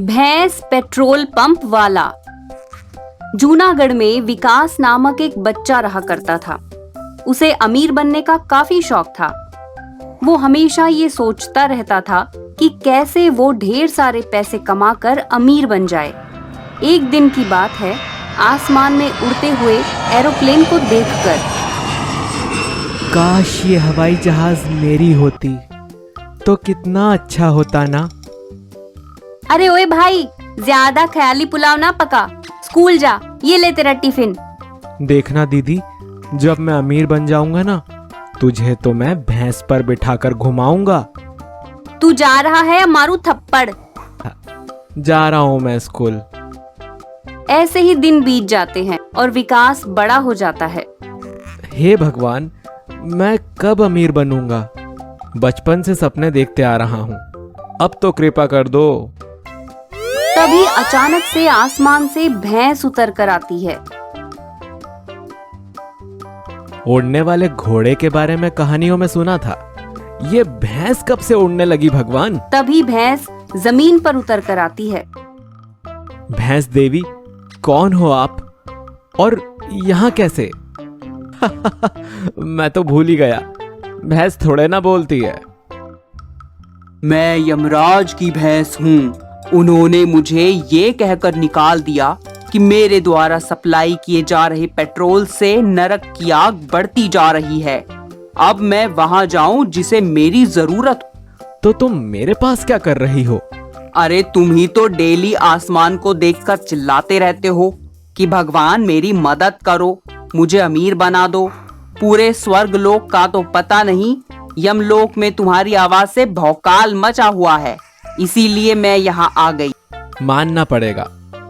भैंस petrol pump वाला। जूनागढ़ में विकास नामक एक बच्चा रहा करता था। उसे अमीर बनने का काफी शौक था। वो हमेशा ये सोचता रहता था कि कैसे वो ढेर सारे पैसे कमाकर अमीर बन जाए। एक दिन की बात है, आसमान में उड़ते हुए एरोप्लेन को देखकर, काश ये हवाई जहाज मेरी होती तो कितना अच्छा होता ना। अरे ओए भाई, ज्यादा ख्याली पुलाव ना पका, स्कूल जा, ये ले तेरा टिफिन। देखना दीदी, जब मैं अमीर बन जाऊंगा ना, तुझे तो मैं भैंस पर बिठाकर घुमाऊंगा। तू जा रहा है या मारू थप्पड़? जा रहा हूँ मैं स्कूल। ऐसे ही दिन बीत जाते हैं और विकास बड़ा हो जाता है। हे भगवान, मैं कब अमीर बनूंगा? बचपन से सपने देखते आ रहा हूँ, अब तो कृपा कर दो। तभी अचानक से आसमान से भैंस उतर कर आती है। उड़ने वाले घोड़े के बारे में कहानियों में सुना था, ये भैंस कब से उड़ने लगी भगवान? तभी भैंस जमीन पर उतर कर आती है। भैंस देवी, कौन हो आप और यहाँ कैसे? मैं तो भूल ही गया, भैंस थोड़े ना बोलती है। मैं यमराज की भैंस हूँ। उन्होंने मुझे ये कहकर निकाल दिया कि मेरे द्वारा सप्लाई किए जा रहे पेट्रोल से नरक की आग बढ़ती जा रही है। अब मैं वहाँ जाऊँ जिसे मेरी जरूरत हो। तो तुम मेरे पास क्या कर रही हो? अरे तुम ही तो डेली आसमान को देखकर चिल्लाते रहते हो कि भगवान मेरी मदद करो, मुझे अमीर बना दो। पूरे स्वर्ग लोक का तो पता नहीं, यमलोक में तुम्हारी आवाज से भौकाल मचा हुआ है, इसीलिए मैं यहाँ आ गई। मानना पड़ेगा,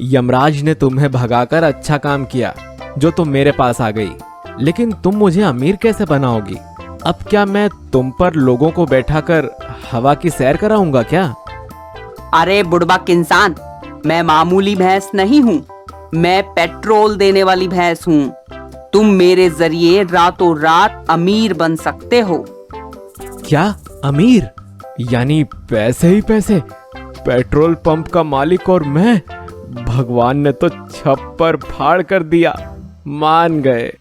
यमराज ने तुम्हें भगाकर अच्छा काम किया जो तुम मेरे पास आ गई। लेकिन तुम मुझे अमीर कैसे बनाओगी? अब क्या मैं तुम पर लोगों को बैठाकर हवा की सैर कराऊंगा क्या? अरे बुड़बक इंसान, मैं मामूली भैंस नहीं हूँ, मैं पेट्रोल देने वाली भैंस हूँ। तुम मेरे जरिए रातों रात अमीर बन सकते हो। क्या अमीर? यानी पैसे ही पैसे? पेट्रोल पंप का मालिक और मैं? भगवान ने तो छप्पर फाड़ कर दिया, मान गए।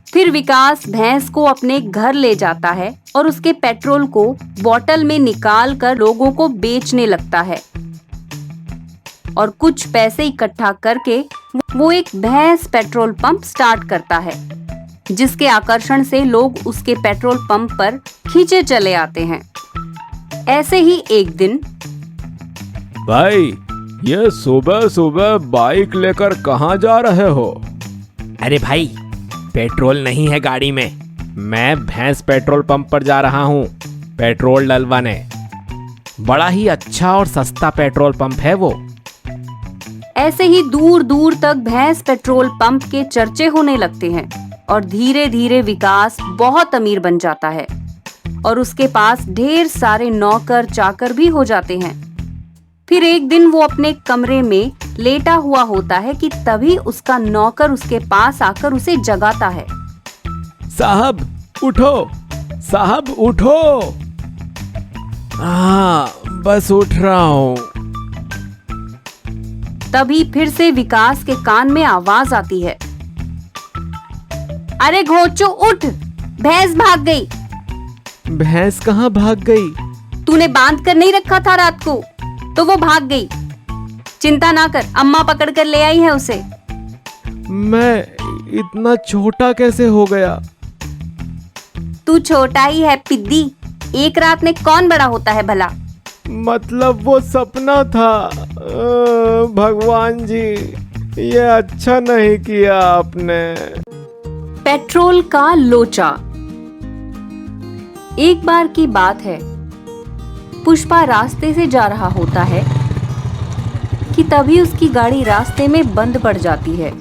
फिर विकास भैंस को अपने घर ले जाता है और उसके पेट्रोल को बोतल में निकाल कर लोगों को बेचने लगता है। और कुछ पैसे इकट्ठा करके वो एक भैंस पेट्रोल पंप स्टार्ट करता है, जिसके आकर्षण से लोग उसके पेट्रोल पंप पर खींचे चले आते हैं। ऐसे ही एक दिन, भाई, ये सुबह सुबह बाइक लेकर कहाँ जा रहे हो? अरे भाई, पेट्रोल नहीं है गाड़ी में, मैं भैंस पेट्रोल पंप पर जा रहा हूँ पेट्रोल डलवाने। बड़ा ही अच्छा और सस्ता पेट्रोल पंप है वो। ऐसे ही दूर दूर तक भैंस पेट्रोल पंप के चर्चे होने लगते हैं और धीरे धीरे विकास बहुत अमीर बन जाता है और उसके पास ढेर सारे नौकर चाकर भी हो जाते हैं। फिर एक दिन वो अपने कमरे में लेटा हुआ होता है कि तभी उसका नौकर उसके पास आकर उसे जगाता है। साहब उठो, साहब उठो। हाँ, बस उठ रहा हूँ। तभी फिर से विकास के कान में आवाज आती है, अरे घोचू उठ, भैंस भाग गई। भैंस कहाँ भाग गई? तूने बांध कर नहीं रखा था रात को, तो वो भाग गई। चिंता ना कर, अम्मा पकड़ कर ले आई है उसे। मैं इतना छोटा कैसे हो गया? तू छोटा ही है पिद्दी, एक रात में कौन बड़ा होता है भला? मतलब वो सपना था। भगवान जी, ये अच्छा नहीं किया आपने। पेट्रोल का लोचा। एक बार की बात है, पुष्पा रास्ते से जा रहा होता है कि तभी उसकी गाड़ी रास्ते में बंद पड़ जाती है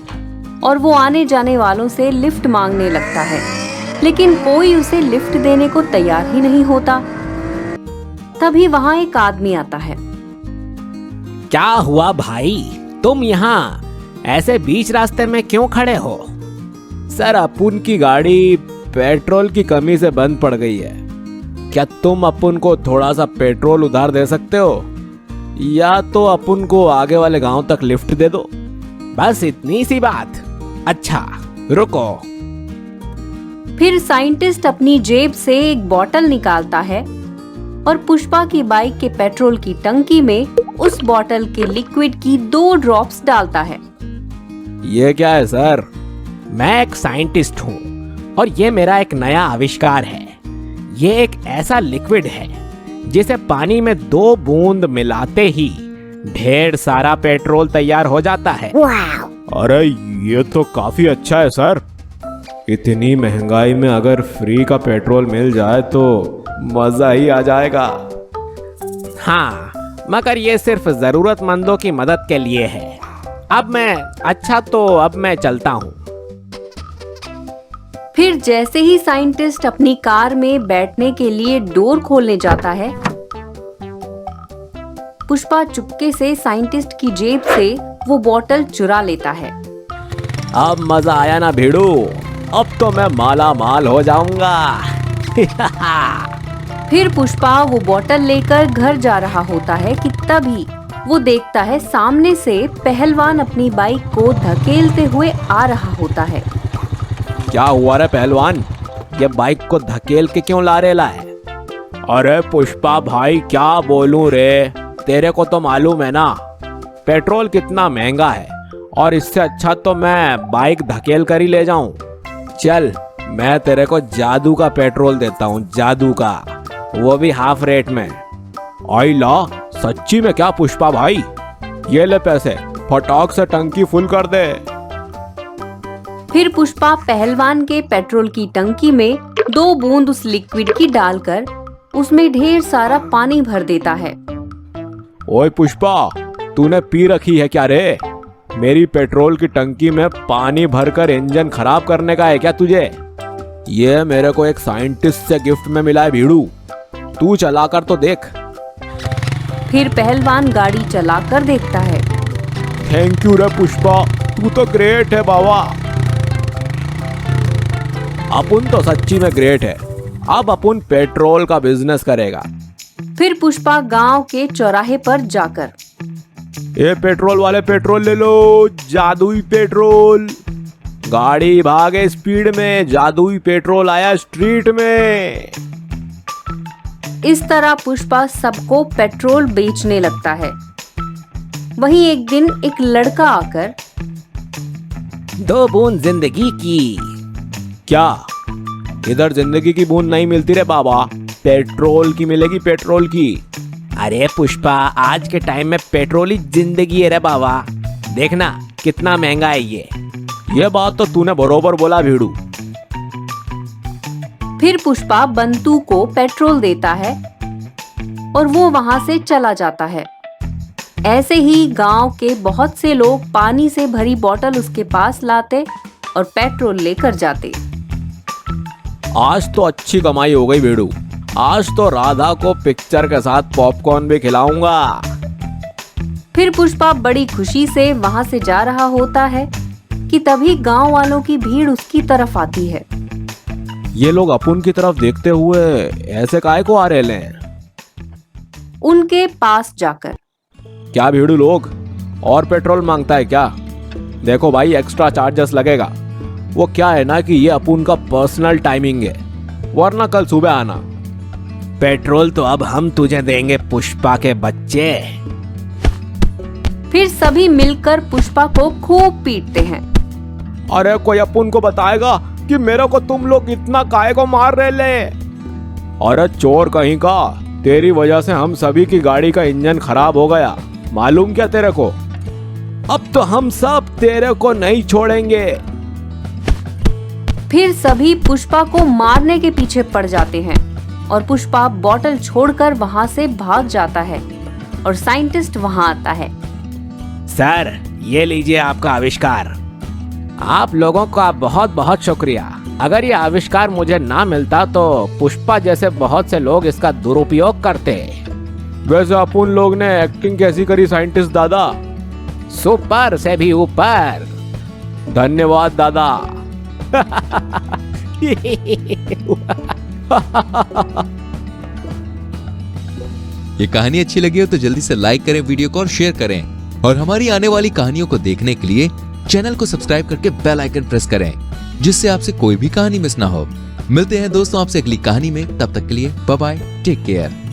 और वो आने जाने वालों से लिफ्ट मांगने लगता है, लेकिन कोई उसे लिफ्ट देने को तैयार ही नहीं होता। तभी वहां एक आदमी आता है। क्या हुआ भाई, तुम यहाँ ऐसे बीच रास्ते में क्यों खड़े हो? सर, अपुन की गाड़ी पेट्रोल की कमी से बंद पड़ गई है। क्या तुम अपुन को थोड़ा सा पेट्रोल उधार दे सकते हो? या तो अपन को आगे वाले गांव तक लिफ्ट दे दो। बस इतनी सी बात। अच्छा रुको। फिर साइंटिस्ट अपनी जेब से एक बॉटल निकालता है और पुष्पा की बाइक के पेट्रोल की टंकी में उस बॉटल के लिक्विड की 2 ड्रॉप्स डालता है। ये क्या है सर? मैं एक साइंटिस्ट हूँ और ये मेरा एक नया आविष्कार है। ये एक ऐसा लिक्विड है जिसे पानी में 2 बूंद मिलाते ही ढेर सारा पेट्रोल तैयार हो जाता है। अरे ये तो काफी अच्छा है सर। इतनी महंगाई में अगर फ्री का पेट्रोल मिल जाए तो मजा ही आ जाएगा। हाँ, मगर ये सिर्फ जरूरतमंदों की मदद के लिए है। अब मैं चलता हूँ। फिर जैसे ही साइंटिस्ट अपनी कार में बैठने के लिए डोर खोलने जाता है, पुष्पा चुपके से साइंटिस्ट की जेब से वो बॉटल चुरा लेता है। अब मजा आया ना भिड़ू? अब तो मैं माला माल हो जाऊंगा। फिर पुष्पा वो बॉटल लेकर घर जा रहा होता है कि तभी वो देखता है सामने से पहलवान अपनी बाइक को धकेलते हुए आ रहा होता है। क्या हुआ रे पहलवान? ये बाइक को धकेल के क्यों ला रेला है? अरे पुष्पा भाई क्या बोलूं रे, तेरे को तो मालूम है ना पेट्रोल कितना महंगा है, और इससे अच्छा तो मैं बाइक धकेल कर ही ले जाऊं। चल मैं तेरे को जादू का पेट्रोल देता हूँ, जादू का, वो भी हाफ रेट में। आई ला, सच्ची में क्या पुष्पा भाई? ये ले पैसे, फटाक से टंकी फुल कर दे। फिर पुष्पा पहलवान के पेट्रोल की टंकी में 2 बूंद उस लिक्विड की डालकर उसमें ढेर सारा पानी भर देता है। ओए पुष्पा, तूने पी रखी है क्या रे? मेरी पेट्रोल की टंकी में पानी भरकर इंजन खराब करने का है क्या तुझे? ये मेरे को एक साइंटिस्ट से गिफ्ट में मिला है भीड़ू, तू चलाकर तो देख। फिर पहलवान गाड़ी चलाकर देखता है। थैंक यू रे पुष्पा, तू तो ग्रेट है बाबा। अपन तो सच्ची में ग्रेट है। अब अपन पेट्रोल का बिजनेस करेगा। फिर पुष्पा गांव के चौराहे पर जाकर, ये पेट्रोल वाले पेट्रोल ले लो, जादुई पेट्रोल। गाड़ी भागे स्पीड में, जादुई पेट्रोल आया स्ट्रीट में। इस तरह पुष्पा सबको पेट्रोल बेचने लगता है। वहीं एक दिन एक लड़का आकर, 2 बूंद जिंदगी की। क्या इधर जिंदगी की बूंद नहीं मिलती रे बाबा, पेट्रोल की मिलेगी, पेट्रोल की। अरे पुष्पा, आज के टाइम में पेट्रोल ही जिंदगी है रे बाबा। देखना कितना महंगा है ये बात तो तूने बरोबर बोला भीड़ू। फिर पुष्पा बंतू को पेट्रोल देता है और वो वहां से चला जाता है। ऐसे ही गांव के बहुत से लोग पानी से भरी बोतल उसके पास लाते और पेट्रोल लेकर जाते। आज तो अच्छी कमाई हो गई भीड़ू। आज तो राधा को पिक्चर के साथ पॉपकॉर्न भी खिलाऊंगा। फिर पुष्पा बड़ी खुशी से वहां से जा रहा होता है कि तभी गांव वालों की भीड़ उसकी तरफ आती है। ये लोग अपन की तरफ देखते हुए ऐसे काहे को आ रहे हैं? उनके पास जाकर, क्या भीड़ू लोग और पेट्रोल मांगता है क्या? देखो भाई, एक्स्ट्रा चार्जेस लगेगा। वो क्या है ना कि ये अपन का पर्सनल टाइमिंग है, वरना कल सुबह आना। पेट्रोल तो अब हम तुझे देंगे पुष्पा के बच्चे। फिर सभी मिलकर पुष्पा को खूब पीटते हैं। अरे कोई अपन को बताएगा कि मेरे को तुम लोग इतना काहे को मार रहे ले? अरे चोर कहीं का, तेरी वजह से हम सभी की गाड़ी का इंजन खराब हो गया, मालूम क्या तेरे को? अब तो हम सब तेरे को नहीं छोड़ेंगे। फिर सभी पुष्पा को मारने के पीछे पड़ जाते हैं और पुष्पा बॉटल छोड़कर वहां से भाग जाता है और साइंटिस्ट वहां आता है। सर, ये लीजिए आपका आविष्कार। आप लोगों का बहुत बहुत शुक्रिया। अगर ये आविष्कार मुझे ना मिलता तो पुष्पा जैसे बहुत से लोग इसका दुरुपयोग करते। वैसे अपन लोग ने एक्टिंग कैसी करी साइंटिस्ट दादा? सुपर से भी ऊपर। धन्यवाद दादा। ये कहानी अच्छी लगी हो तो जल्दी से लाइक करें वीडियो को और शेयर करें। और हमारी आने वाली कहानियों को देखने के लिए चैनल को सब्सक्राइब करके बेल आइकन प्रेस करें, जिससे आपसे कोई भी कहानी मिस ना हो। मिलते हैं दोस्तों आपसे अगली कहानी में, तब तक के लिए बाय बाय, टेक केयर।